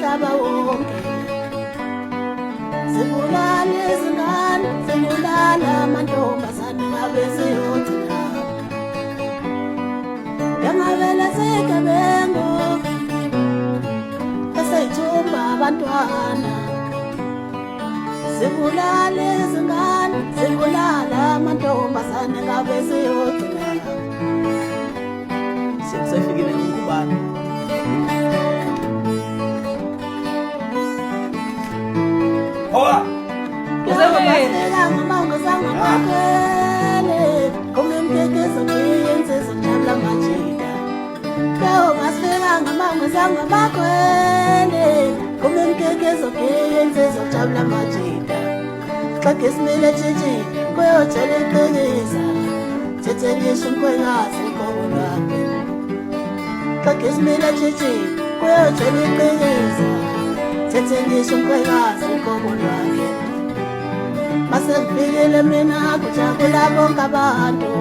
umhlaba wonke. Zibulala izingane, zibulala amantombazane ngabe ziyothi la. Yangavela segebengu eseyithumba abantwana. Zibulala izingane, zibulala amantombazane ngabe ziyothi la. Sekusefikile ngokubani Hoa Uzabasela ngamango sangamakele Kumemkekezo kiyenze zojabula majida Leo ngasela ngamango sangamakele Kumemkekezo kiyenze zojabula majida Xake simile chichi kuyotshela iqiniza Thethe ngisho umkhwengazi uqobo lwakhe Xake simile chichi kuyotshela iqiniza Thethe ngisho umkhwengazi uqobo lwakhe Mase kufikile mina kujabula bonke abantu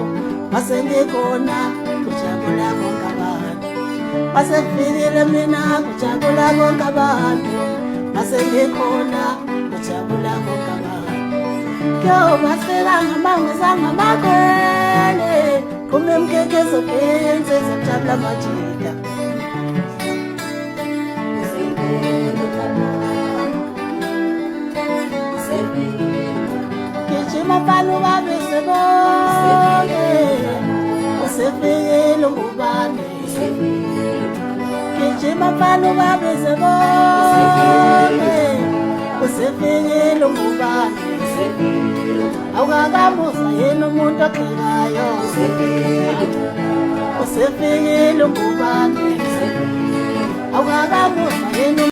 Mase ngikhona kujabula bonke abantu Mase kufikile mina kujabula bonke abantu Mase ngikhona kujabula bonke abantu Kyo basela ngamango sangamakhwele Kumemkekezo kiyenze zojabula majida Mafalo babize bonke Usefikile ngubani Gijima mafalo babize bonke Usefikile ngubani Awukakamuza yena umuntu oqhelayo Usefikile ngubani Awukakamuza